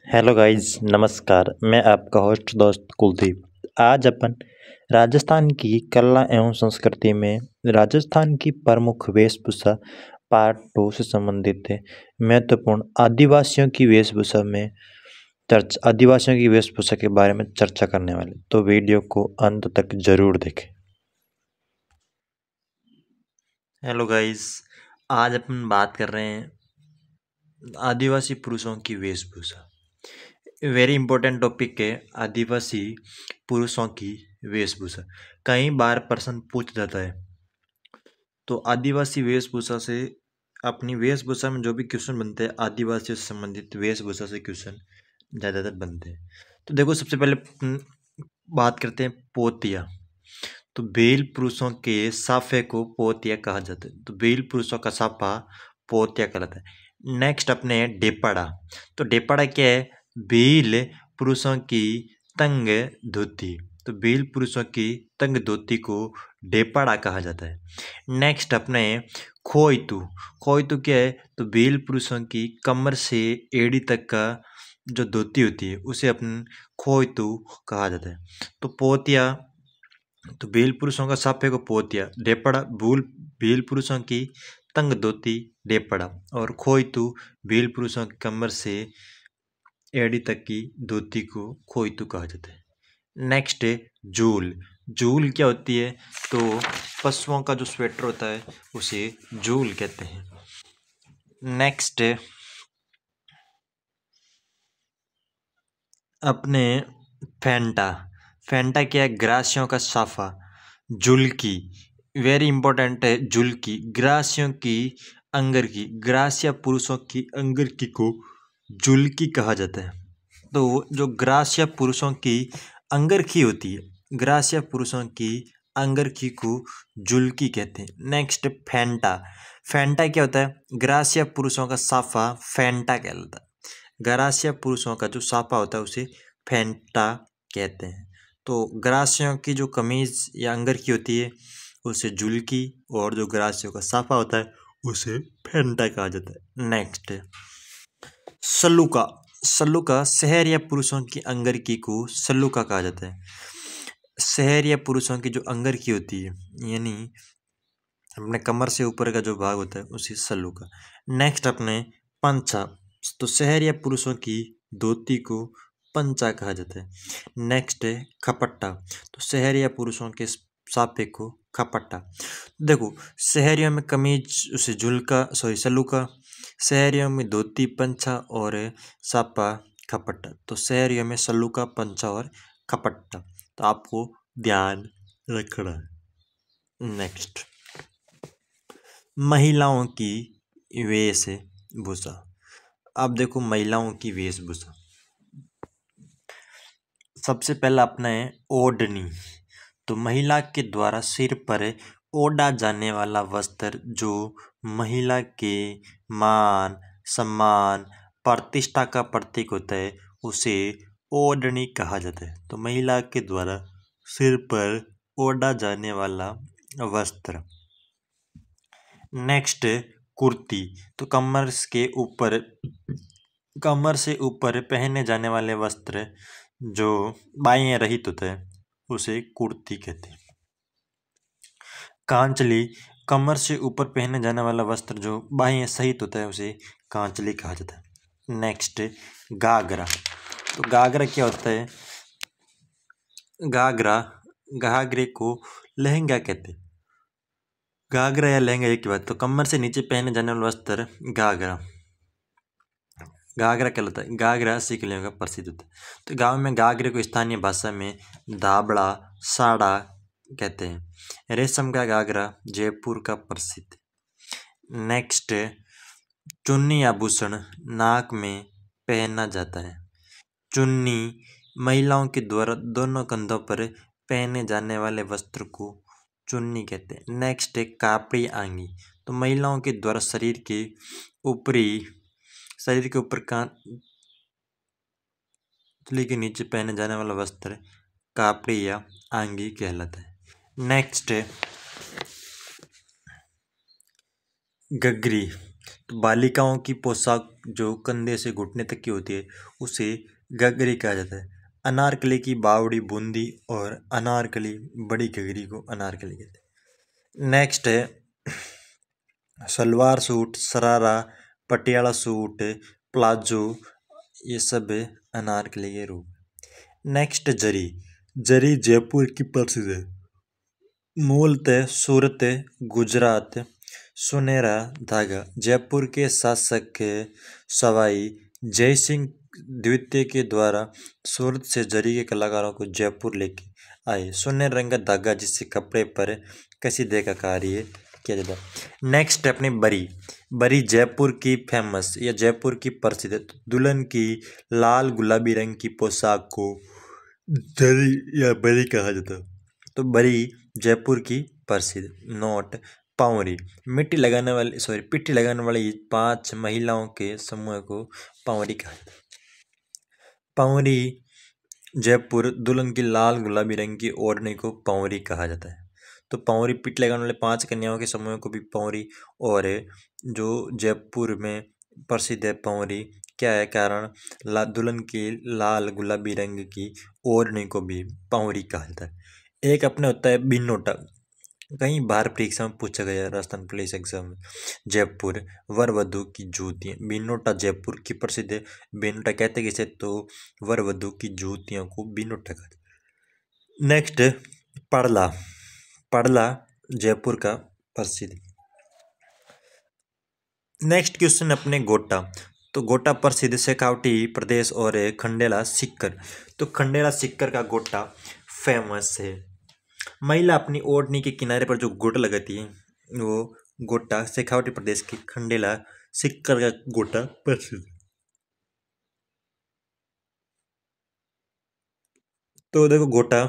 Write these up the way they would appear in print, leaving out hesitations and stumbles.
Hello guys, नमस्कार। मैं आपका होस्ट दोस्त कुलदीप। आज अपन राजस्थान की कला एवं संस्कृति में राजस्थान की प्रमुख वेशभूषा पार्ट 2 से संबंधित है। महत्वपूर्ण आदिवासियों की वेशभूषा के बारे में चर्चा करने वाले, तो वीडियो को अंत तक जरूर देखें। हेलो गाइस, आज अपन बात कर रहे हैं आदिवासी पुरुषों की वेशभूषा। वेरी इंपॉर्टेंट टॉपिक है आदिवासी पुरुषों की वेशभूषा। कई बार प्रश्न पूछ जाता है, तो आदिवासी वेशभूषा से अपनी वेशभूषा में जो भी क्वेश्चन बनते हैं आदिवासियों से संबंधित वेशभूषा से क्वेश्चन ज़्यादातर बनते हैं। तो देखो, सबसे पहले बात करते हैं पोतिया। तो बेल पुरुषों के साफे को पोतिया कहा जाता है। तो बेल पुरुषों का साफा पोतिया कहलाता है। नेक्स्ट अपने डेपड़ा। तो डेपड़ा क्या है? बेल पुरुषों की तंग धोती। तो बेल पुरुषों की तंग धोती को डेपड़ा कहा जाता है। नेक्स्ट अपने खोइतू। खोइतू क्या है? तो बेल पुरुषों की कमर से एड़ी तक का जो धोती होती है उसे अपन खोइतू कहा जाता है। तो पोतिया, तो बेल पुरुषों का साफे को पोतिया, डेपड़ा बेल पुरुषों की तंग धोती डेपड़ा, और खोइतू बेल पुरुषों की कमर से एड़ी तक की धोती को खोइतू कहा जाता है। नेक्स्ट है जूल। जूल क्या होती है? तो पशुओं का जो स्वेटर होता है उसे जूल कहते हैं। नेक्स्ट है अपने फेंटा। फेंटा क्या है? ग्रासियों का साफा। जुल्की, वेरी इंपॉर्टेंट है। जुल्की ग्रासियों की अंगर की, ग्रासिया पुरुषों की अंगर की को जुल्की कहा जाता है। तो जो ग्रासिया पुरुषों की अंगरखी होती है, ग्रासिया पुरुषों की अंगरखी को जुल्की कहते हैं। नेक्स्ट फेंटा। फेंटा क्या होता है? ग्रासिया पुरुषों का साफा फेंटा कहलाता है। ग्रासिया पुरुषों का जो साफा होता है उसे फेंटा कहते हैं। तो ग्रासियों की जो कमीज या अंगरखी होती है उसे जुल्की, और जो ग्रासियों का साफा होता है उसे फेंटा कहा जाता है। नेक्स्ट सल्लुका। सल्लुका शहर या पुरुषों की अंगरखी को सल्लुका कहा जाता है। शहर या पुरुषों की जो अंगरखी होती है, यानी अपने कमर से ऊपर का जो भाग होता है उसे सल्लुका। नेक्स्ट अपने पंचा। तो शहर या पुरुषों की धोती को पंचा कहा जाता है। नेक्स्ट है खपट्टा। तो शहर या पुरुषों के साफे को खपट्टा। देखो, शहरियों में कमीज उसे सल्लुका, शहरियों में धोती पंचा और सापा खपट्टा। तो शहरियों में सल्लुका, पंचा और खपट्टा। तो आपको ध्यान रखना है। नेक्स्ट महिलाओं की वेशभूषा। अब देखो महिलाओं की वेशभूषा। सबसे पहला अपना है ओढ़नी। तो महिला के द्वारा सिर पर ओढ़ा जाने वाला वस्त्र जो महिला के मान, सम्मान, प्रतिष्ठा का प्रतीक होता है उसे ओढ़नी कहा जाता है। तो महिला के द्वारा सिर पर ओढ़ा जाने वाला वस्त्र। नेक्स्ट कुर्ती। तो कमर से ऊपर पहने जाने वाले वस्त्र जो बाएं रहित होता है उसे कुर्ती कहते हैं। कांचली। कमर से ऊपर पहने जाने वाला वस्त्र जो बाएं सहित होता है उसे कांचली कहा जाता है। नेक्स्ट घाघरा। तो घाघरा क्या होता है? घाघरे को लहंगा कहते हैं। घाघरा या लहंगा एक ही बात। तो कमर से नीचे पहने जाने वाला वस्त्र घाघरा कहलाता है। घाघरा सिख लहंगा प्रसिद्ध होता है। तो गांव में घाघरे को स्थानीय भाषा में धाबड़ा, साड़ा कहते हैं। रेशम का घाघरा जयपुर का प्रसिद्ध। नेक्स्ट चुन्नी आभूषण नाक में पहना जाता है। चुन्नी महिलाओं के द्वारा दोनों कंधों पर पहने जाने वाले वस्त्र को चुन्नी कहते हैं। नेक्स्ट है कापड़ी आंगी। तो महिलाओं के द्वारा शरीर के ऊपर कांधले के नीचे पहने जाने वाला वस्त्र कापड़ी या आंगी कहलाता है। नेक्स्ट है घघरी। तो बालिकाओं की पोशाक जो कंधे से घुटने तक की होती है उसे घघरी कहा जाता है। अनारकली की बावड़ी बूंदी और अनारकली बड़ी घघरी को अनारकली कहते हैं। नेक्स्ट है salwar suit, sharara, Patiala suit, palazzo, ये सब अनारकली के रूप। नेक्स्ट जरी। जरी जयपुर की प्रसिद्ध है। मूलतः सूरत, गुजरात। सुनहरा धागा। जयपुर के शासक सवाई जयसिंह द्वितीय के द्वारा सूरत से जरी के कलाकारों को जयपुर लेके आए। सुनहरे रंग का धागा जिससे कपड़े पर कसीदे का कार्य किया जाता है। नेक्स्ट है अपनी बरी। बरी जयपुर की फेमस या जयपुर की प्रसिद्ध दुल्हन की लाल गुलाबी रंग की पोशाक को जरी या बरी कहा जाता है। तो बरी जयपुर की प्रसिद्ध। नोट पावरी। पिट्ठी लगाने वाली 5 महिलाओं के समूह को पावरी कहा जाता है। पावरी जयपुर दुल्हन की लाल गुलाबी रंग की ओढ़नी को पावरी कहा जाता है। तो पावरी पिट्ठी लगाने वाले 5 कन्याओं के समूह को भी पावरी। और जो जयपुर में प्रसिद्ध है पावरी क्या है कारण दुल्हन की लाल गुलाबी रंग की ओढ़नी को भी पावरी कहा जाता है। एक अपने होता है बिन्नोटा, कहीं बाहर परीक्षा में पूछा गया राजस्थान पुलिस एग्जाम में। जयपुर वर वधु की जूतियां बिन्नोटा जयपुर की प्रसिद्ध है। बिन्नोटा कहते किसे तो वर वधु की जूतियों को बिन्नोटा कहते। नेक्स्ट पड़ला। पड़ला जयपुर का प्रसिद्ध। नेक्स्ट क्वेश्चन अपने गोटा। तो गोटा प्रसिद्ध शेखावटी प्रदेश और खंडेला सिक्कर। तो खंडेला सिक्कर का गोटा फेमस है। महिला अपनी ओढ़नी के किनारे पर जो गोटा लगाती है वो गोटा शेखावटी प्रदेश की खंडेला सिक्कर का गोटा प्रसिद्ध। तो देखो गोटा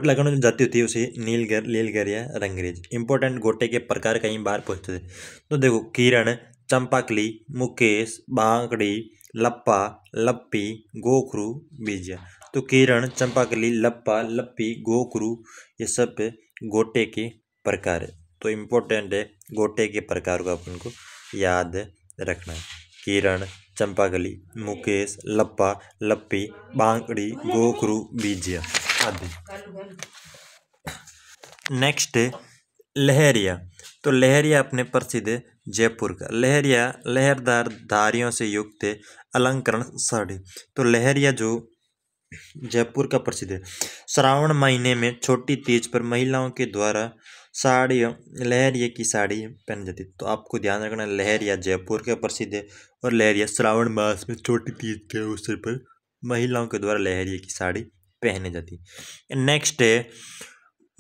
लगाने जो जाती होती है उसे नीलगर या रंगरेज। इंपॉर्टेंट गोटे के प्रकार कई बार पूछते थे। तो देखो किरण, चंपाकली, मुकेश, बांकड़ी, लप्पा, लप्पी, गोखरू, बीजिया। तो किरण, चंपाकली, लप्पा, लप्पी, गोखरू ये सब गोटे के प्रकार है। तो इम्पोर्टेंट है गोटे के प्रकार को अपन को याद रखना है। किरण, चंपाकली, मुकेश, लप्पा, लप्पी, बांकड़ी, गोखरू, बीजिया आदि। नेक्स्ट लहरिया। तो लहरिया अपने प्रसिद्ध जयपुर का। लहरिया लहरदार धारियों से युक्त अलंकरण साड़ी। तो लहरिया जो जयपुर का प्रसिद्ध है। श्रावण महीने में छोटी तीज पर महिलाओं के द्वारा साड़ियों लहरिया की साड़ी पहनी जाती है। तो आपको ध्यान रखना लहरिया जयपुर का प्रसिद्ध है और लहरिया श्रावण मास में छोटी तीज के अवसर पर महिलाओं के द्वारा लहरिया की साड़ी पहनी जाती है। नेक्स्ट है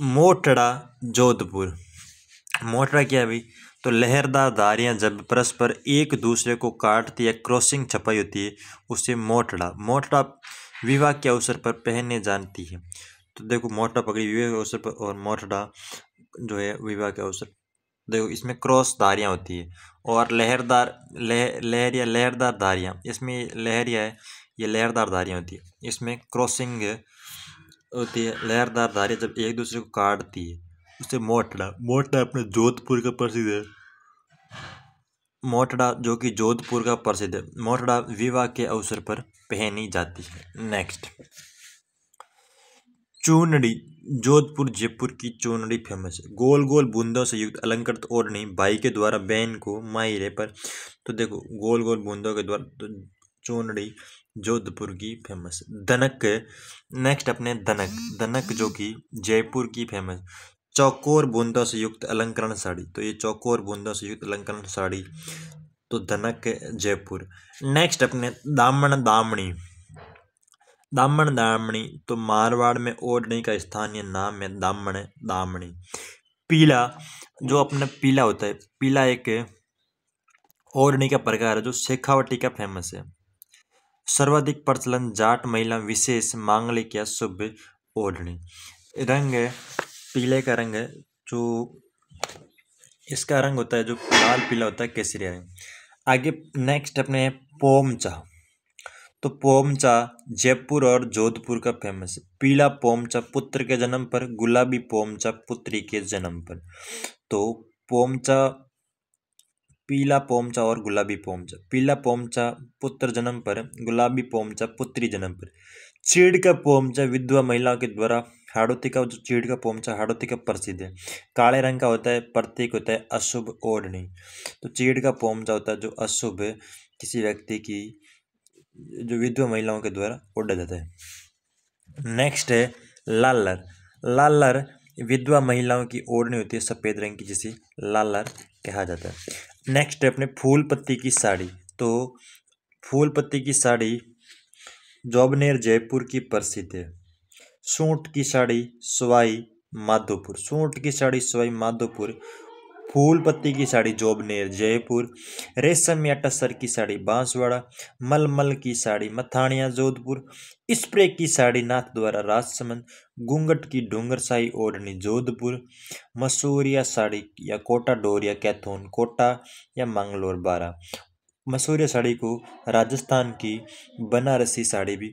मोटड़ा जोधपुर। मोटड़ा क्या है भाई तो लहरदार धारियां जब परस्पर एक दूसरे को काटती या क्रॉसिंग छपाई होती है उसे मोटड़ा विवाह के अवसर पर पहने जाती है। तो देखो मोटड़ा पगड़ी विवाह के अवसर पर और मोटड़ा जो है विवाह के अवसर। देखो इसमें क्रॉस धारियां होती है और लहरदार धारियां। इसमें लहरिया है ये लहरदार धारियां होती है। इसमें क्रॉसिंग होती है। लहरदार धारियां जब एक दूसरे को काटती है उसे मोटड़ा अपने जोधपुर का प्रसिद्ध है। मोटड़ा जो कि जोधपुर का प्रसिद्ध है। मोटड़ा विवाह के अवसर पर पहनी जाती है। नेक्स्ट चूनड़ी। जोधपुर जयपुर की चूनड़ी फेमस है। गोल गोल बूंदों से युक्त अलंकृत ओढ़नी भाई के द्वारा बहन को मायरे पर। तो देखो गोल गोल बूंदों के द्वारा तो चूनड़ी जोधपुर की फेमस। दनक। नेक्स्ट अपने दनक जो कि जयपुर की फेमस चौकोर बूंदों से युक्त अलंकरण साड़ी। तो ये चौकोर बूंदों से युक्त अलंकरण साड़ी तो दनक जयपुर। नेक्स्ट अपने दामनी तो मारवाड़ में ओढ़नी का स्थानीय नाम है दामनी। पीला जो अपना पीला होता है। पीला एक ओढ़नी का प्रकार है जो शेखावटी का फेमस है। सर्वाधिक प्रचलन जाट महिला विशेष मांगलिक या शुभ ओढ़नी। रंग पीले का रंग है जो इसका रंग होता है जो लाल पीला होता है केसरिया रंग। आगे नेक्स्ट अपने पोमचा। तो पोमचा जयपुर और जोधपुर का फेमस है। पीला पोमचा पुत्र के जन्म पर, गुलाबी पोमचा पुत्री के जन्म पर। तो पोमचा पीला पोमचा और गुलाबी पोमचा। पीला पोमचा पुत्र जन्म पर, गुलाबी पोमचा पुत्री जन्म पर। चीड़ का पोमचा विधवा महिलाओं के द्वारा हाड़ौती का, जो चीड़ का पोमचा हाड़ौती का प्रसिद्ध है। काले रंग का होता है, प्रतीक होता है अशुभ ओढ़नी। तो चीड़ का पोमचा होता है जो अशुभ किसी व्यक्ति की, जो विधवा महिलाओं के द्वारा ओढ़ा जाता है। नेक्स्ट है लालर। लालर विधवा महिलाओं की ओढ़नी होती है सफेद रंग की, जिसे लालर कहा जाता है। नेक्स्ट है अपने फूल पत्ती की साड़ी। तो फूल पत्ती की साड़ी जोबनेर जयपुर की प्रसिद्ध है। सूट की साड़ी सवाई माधोपुर। सूट की साड़ी सवाई माधोपुर। फूल पत्ती की साड़ी जोबनेर जयपुर। रेशम या टसर की साड़ी बांसवाड़ा। मलमल की साड़ी मथानिया जोधपुर। स्प्रे की साड़ी नाथद्वारा राजसमंद। घूंघट की डूंगरसाई ओढ़नी जोधपुर। मसूरिया साड़ी या कोटा डोरिया कैथोन कोटा या मंगलोर बारा। मसूरिया साड़ी को राजस्थान की बनारसी साड़ी भी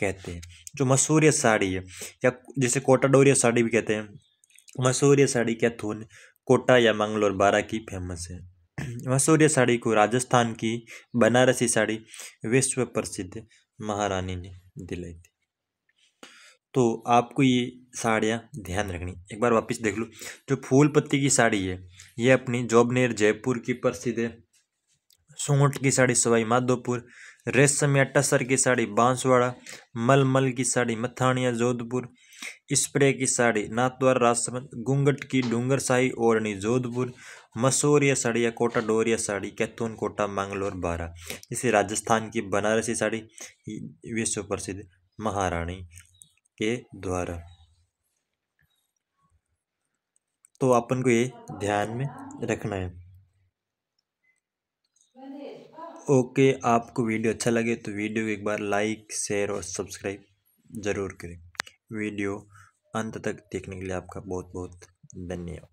कहते हैं। जो मसूरिया साड़ी है, या जिसे कोटा डोरिया साड़ी भी कहते हैं, मसूरिया साड़ी कैथून कोटा या मंगलोर बारा की फेमस है। मसूरिया साड़ी को राजस्थान की बनारसी साड़ी विश्व प्रसिद्ध महारानी ने दिलाई थी। तो आपको ये साड़ियाँ ध्यान रखनी। एक बार वापस देख लो। जो फूल पत्ती की साड़ी है ये अपनी जोबनेर जयपुर की प्रसिद्ध है। सूट की साड़ी सवाई माधोपुर। रेशम या टसर की साड़ी बांसवाड़ा। मलमल की साड़ी मथानिया जोधपुर। स्प्रे की साड़ी नाथद्वारा राजसमंद। घूंघट की डूंगरसाई ओढ़नी जोधपुर। मसूरिया साड़ी या कोटा डोरिया साड़ी कैथून कोटा मंगलोर बारा। इसे राजस्थान की बनारसी साड़ी विश्व प्रसिद्ध महारानी के द्वारा। तो अपन को ये ध्यान में रखना है। ओके, आपको वीडियो अच्छा लगे तो वीडियो को एक बार लाइक शेयर और सब्सक्राइब ज़रूर करें। वीडियो अंत तक देखने के लिए आपका बहुत बहुत धन्यवाद।